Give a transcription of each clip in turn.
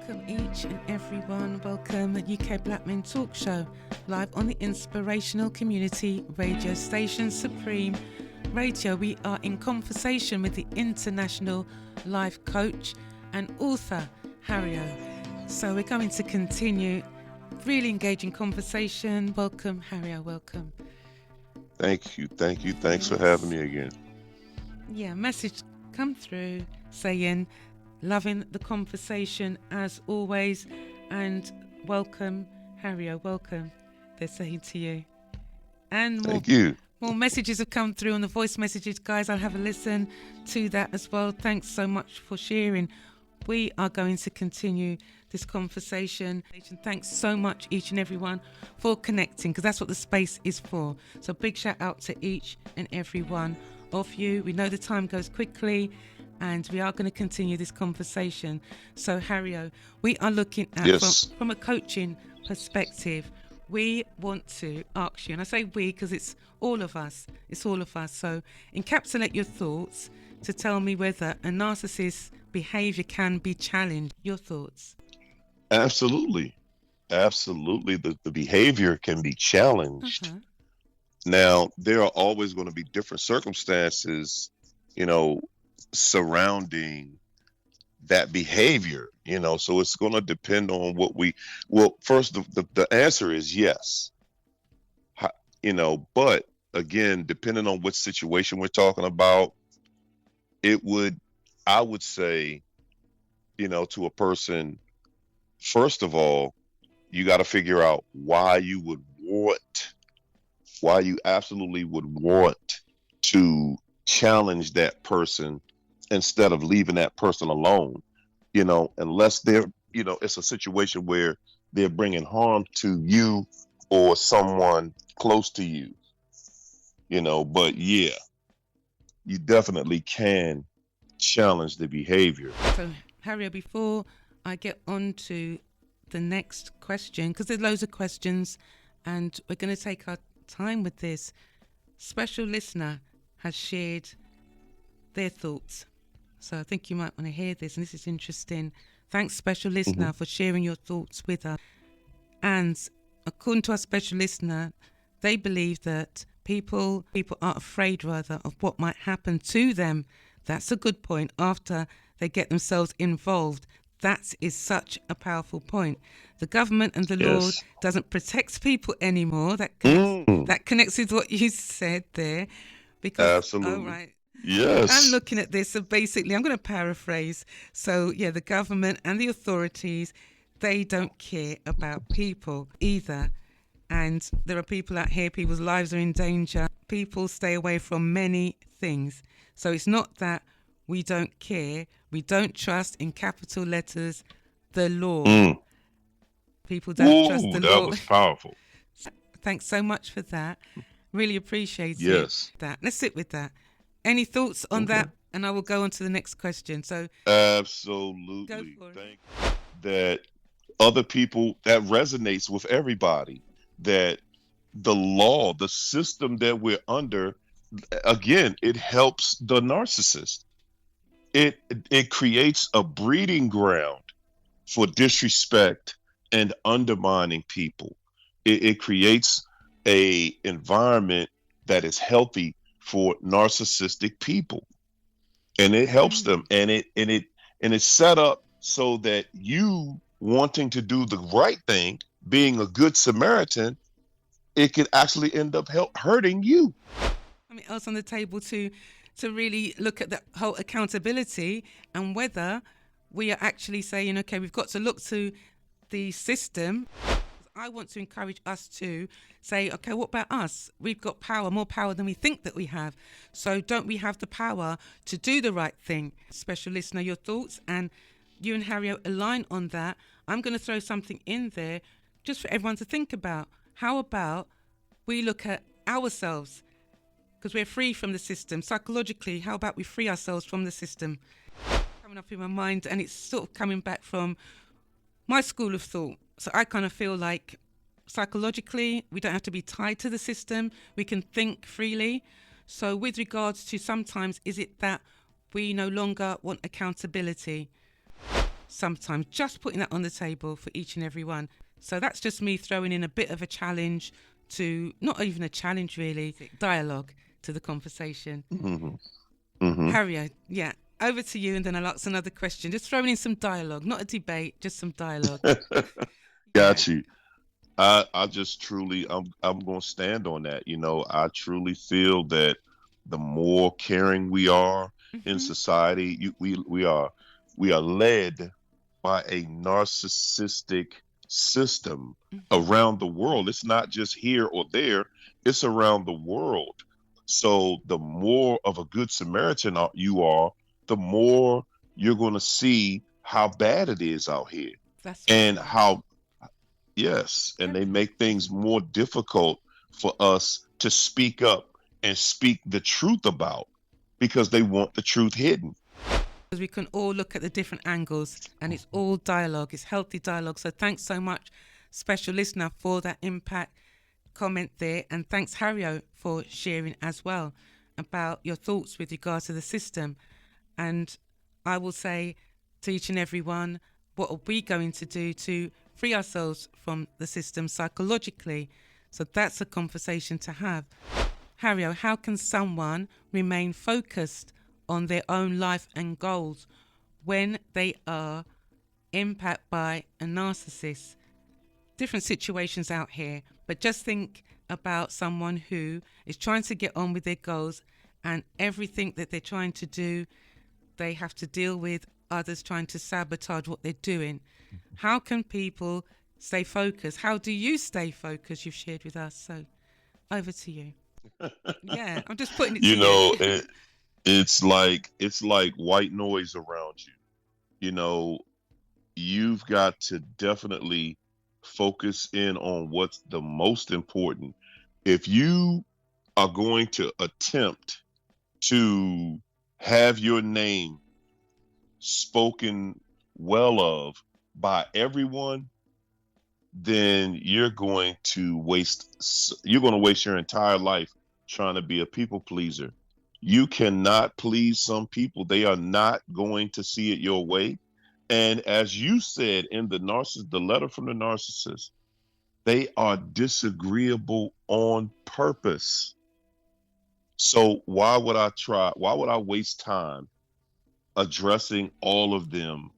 Welcome each and everyone. Welcome the UK Black Men Talk Show, live on the Inspirational Community Radio Station, Supreme Radio. We are in conversation with the international life coach and author, Hario. So we're going to continue really engaging conversation. Welcome, Hario, welcome. Thank you. Thanks for having me again. Yeah, message come through saying, loving the conversation as always, and welcome, Hario, welcome, they're saying to you. And Thank you. More messages have come through on the voice messages, guys. I'll have a listen to that as well. Thanks so much for sharing. We are going to continue this conversation. Thanks so much, each and everyone, for connecting, because that's what the space is for. So big shout out to each and every one of you. We know the time goes quickly, and we are going to continue this conversation. So, Hario, we are looking at, from a coaching perspective, we want to ask you, and I say we because it's all of us. So encapsulate your thoughts to tell me whether a narcissist's behavior can be challenged. Your thoughts? Absolutely. The behavior can be challenged. Now, there are always going to be different circumstances, surrounding that behavior, so it's going to depend on first, the answer is yes, but again, depending on what situation we're talking about, I would say, to a person, first of all, you got to figure out why you absolutely would want to challenge that person instead of leaving that person alone, unless they're, it's a situation where they're bringing harm to you or someone close to you, but yeah, you definitely can challenge the behavior. So, Hario, before I get on to the next question, because there's loads of questions and we're going to take our time with this, special listener has shared their thoughts. So I think you might want to hear this, and this is interesting. Thanks, special listener, for sharing your thoughts with us. And according to our special listener, they believe that people are afraid, rather, of what might happen to them. That's a good point. After they get themselves involved, that is such a powerful point. The government and the law doesn't protect people anymore. That connects with what you said there. Because, absolutely. Oh, right. Yes. I'm looking at this, so basically, I'm going to paraphrase. So, yeah, the government and the authorities, they don't care about people either. And there are people out here, people's lives are in danger. People stay away from many things. So it's not that we don't care, we don't trust, in capital letters, the law. People don't trust the law. That was powerful. Thanks so much for that. Really appreciate that. Let's sit with that. Any thoughts on that? And I will go on to the next question. So absolutely. Go for it. Think that other people, that resonates with everybody, that the law, the system that we're under, again, it helps the narcissist. It creates a breeding ground for disrespect and undermining people. It creates a environment that is healthy for narcissistic people, and it helps them, and it's set up so that you wanting to do the right thing, being a good Samaritan, it could actually end up hurting you. Something else on the table to really look at the whole accountability and whether we are actually saying, okay, we've got to look to the system. I want to encourage us to say, okay, what about us? We've got power, more power than we think that we have. So don't we have the power to do the right thing? Special listener, your thoughts, and you and Hario align on that. I'm going to throw something in there just for everyone to think about. How about we look at ourselves? Because we're free from the system. Psychologically, how about we free ourselves from the system? Coming up in my mind, and it's sort of coming back from my school of thought. So I kind of feel like psychologically, we don't have to be tied to the system. We can think freely. So with regards to sometimes, is it that we no longer want accountability? sometimes, just putting that on the table for each and every one. So that's just me throwing in a bit of a challenge to, not even a challenge really, dialogue to the conversation. Mm-hmm. Mm-hmm. Hario, yeah, over to you, and then I'll ask another question. Just throwing in some dialogue, not a debate, just some dialogue. Yeah. Got you. I just truly, I'm going to stand on that. I truly feel that the more caring we are in Mm-hmm. society, we are led by a narcissistic system Mm-hmm. around the world. It's not just here or there, it's around the world. So the more of a good Samaritan you are, the more you're going to see how bad it is out here, That's and right. how, yes, and they Carry on. make things more difficult for us to speak up and speak the truth about, because they want the truth hidden. Because we can all look at the different angles, and it's all dialogue, it's healthy dialogue. So thanks so much, special listener, for that impact comment there. And thanks, Hario, for sharing as well about your thoughts with regard to the system. And I will say to each and every one, what are we going to do to free ourselves from the system psychologically? So that's a conversation to have. Hario, how can someone remain focused on their own life and goals when they are impacted by a narcissist? Different situations out here, but just think about someone who is trying to get on with their goals, and everything that they're trying to do, they have to deal with others trying to sabotage what they're doing. How can people stay focused? How do you stay focused? You've shared with us. So over to you. Yeah, I'm just putting it to You know, you. it's like white noise around you. You know, you've got to definitely focus in on what's the most important. If you are going to attempt to have your name spoken well of by everyone, then you're going to waste your entire life trying to be a people pleaser. You cannot please some people. They are not going to see it your way. And as you said in the letter from the narcissist, they are disagreeable on purpose. So why would I waste time addressing all of them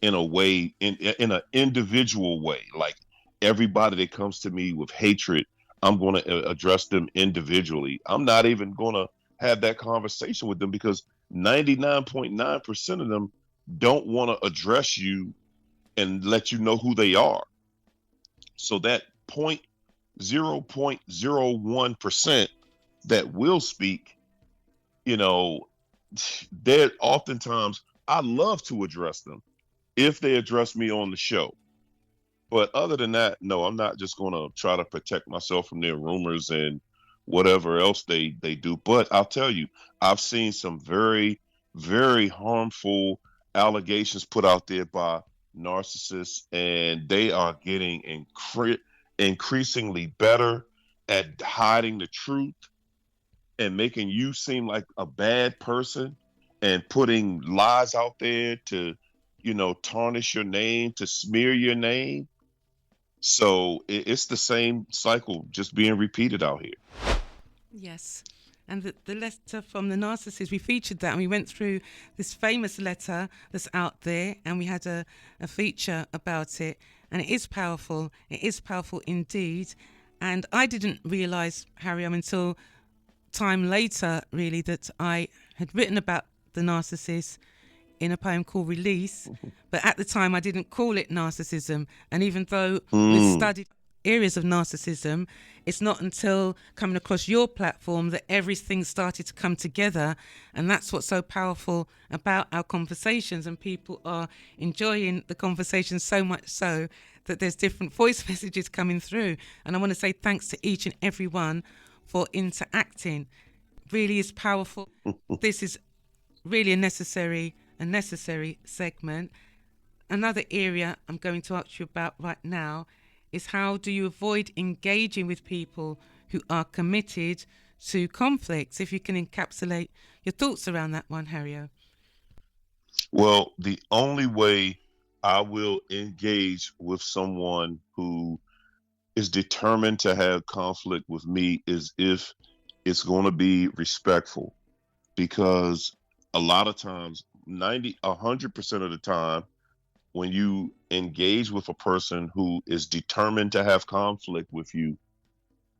in a way, in an individual way? Like, everybody that comes to me with hatred, I'm going to address them individually. I'm not even going to have that conversation with them, because 99.9% of them don't want to address you and let you know who they are. So that 0.01% that will speak, you know, they're oftentimes, I love to address them if they address me on the show. But other than that, no, I'm not just going to try to protect myself from their rumors and whatever else they do. But I'll tell you, I've seen some very, very harmful allegations put out there by narcissists, and they are getting increasingly better at hiding the truth and making you seem like a bad person, and putting lies out there to, tarnish your name, to smear your name. So it's the same cycle just being repeated out here. Yes. And the letter from the narcissist, we featured that, and we went through this famous letter that's out there, and we had a feature about it. And it is powerful. It is powerful indeed. And I didn't realise, Harry, until time later, really, that I had written about the narcissist in a poem called Release. But at the time, I didn't call it narcissism. And even though we Mm. studied areas of narcissism, it's not until coming across your platform that everything started to come together. And that's what's so powerful about our conversations. And people are enjoying the conversation so much so that there's different voice messages coming through. And I want to say thanks to each and every one for interacting. Really is powerful. This is really a necessary segment. Another area I'm going to ask you about right now is, how do you avoid engaging with people who are committed to conflicts? If you can encapsulate your thoughts around that one, Hario. Well, the only way I will engage with someone who is determined to have conflict with me is if it's going to be respectful, because a lot of times, 100% of the time, when you engage with a person who is determined to have conflict with you,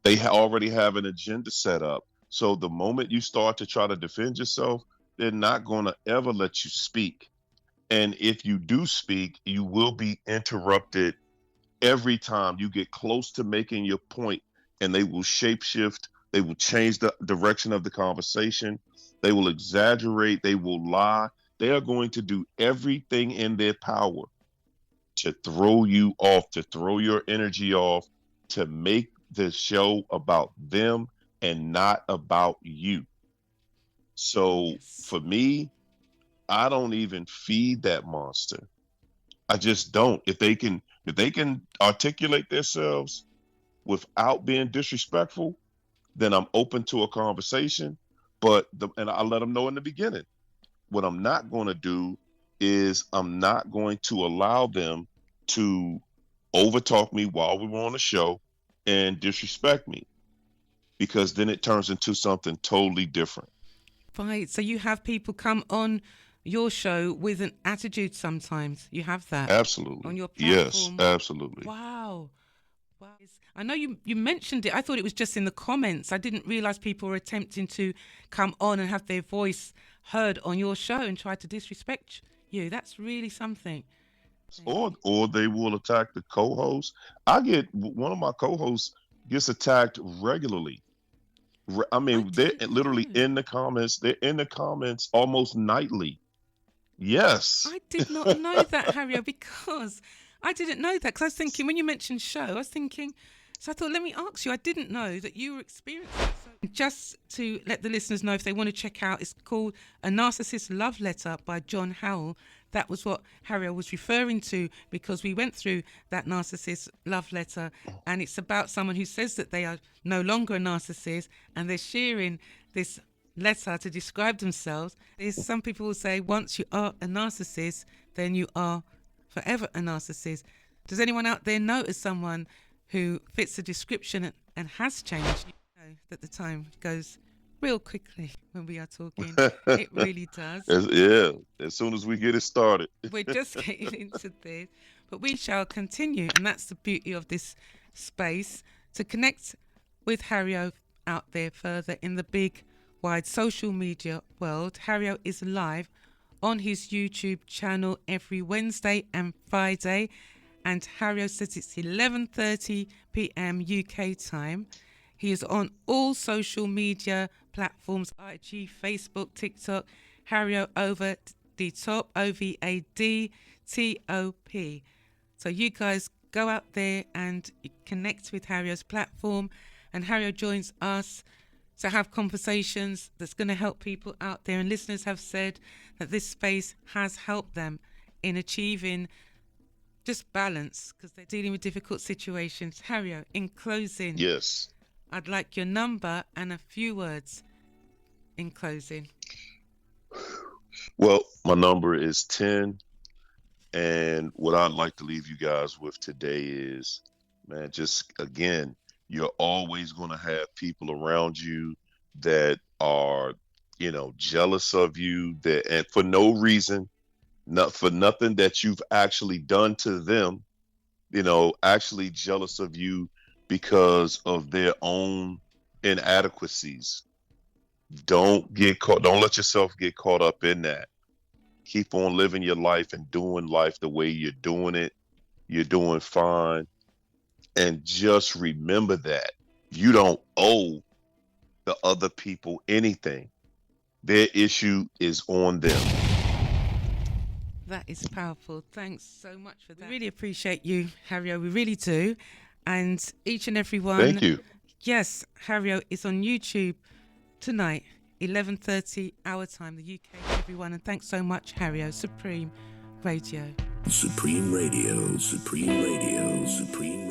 they already have an agenda set up. So the moment you start to try to defend yourself, they're not going to ever let you speak. And if you do speak, you will be interrupted every time you get close to making your point, and they will shapeshift. They will change the direction of the conversation. They will exaggerate. They will lie. They are going to do everything in their power to throw you off, to throw your energy off, to make the show about them and not about you. So for me, I don't even feed that monster. I just don't. If they can articulate themselves without being disrespectful, then I'm open to a conversation. And I let them know in the beginning. What I'm not going to do is I'm not going to allow them to overtalk me while we were on the show and disrespect me, because then it turns into something totally different. Right. So you have people come on your show with an attitude sometimes. You have that. Absolutely. On your platform. Yes, absolutely. Wow. I know you mentioned it. I thought it was just in the comments. I didn't realize people were attempting to come on and have their voice heard on your show and try to disrespect you. That's really something. Or they will attack the co-host. One of my co-hosts gets attacked regularly. I mean, they're literally in the comments. They're in the comments almost nightly. Yes. I did not know that, Hario, because I didn't know that. Because I was thinking, when you mentioned show, I was thinking, so I thought, let me ask you. I didn't know that you were experiencing it. So just to let the listeners know, if they want to check out, it's called A Narcissist Love Letter by John Howell. That was what Hario was referring to, because we went through that narcissist love letter, and it's about someone who says that they are no longer a narcissist, and they're sharing this letter to describe themselves. Some people will say, once you are a narcissist, then you are forever a narcissist. Does anyone out there know as someone who fits the description and has changed? You know that the time goes real quickly when we are talking. It really does. Yeah, as soon as we get it started. We're just getting into this, but we shall continue, and that's the beauty of this space, to connect with Hario out there further in the big, wide social media world. Hario is live on his YouTube channel every Wednesday and Friday, and Hario says it's 11:30 p.m. UK time. He is on all social media platforms, IG, Facebook, TikTok, Hario OvadTop, OvadTop. So you guys go out there and connect with Hario's platform, and Hario joins us to have conversations that's going to help people out there. And listeners have said that this space has helped them in achieving just balance, because they're dealing with difficult situations. Hario, in closing, yes, I'd like your number and a few words in closing. Well, my number is 10. And what I'd like to leave you guys with today is, man, just again, you're always going to have people around you that are, jealous of you, and for no reason, not for nothing that you've actually done to them, actually jealous of you because of their own inadequacies. Don't let yourself get caught up in that. Keep on living your life and doing life the way you're doing it. You're doing fine. And just remember that you don't owe the other people anything. Their issue is on them. That is powerful. Thanks so much for that. We really appreciate you, Hario. We really do. And each and every one. Thank you. Yes, Hario is on YouTube tonight, 11:30 our time, the UK, everyone. And thanks so much, Hario. Supreme Radio. Supreme Radio, Supreme Radio, Supreme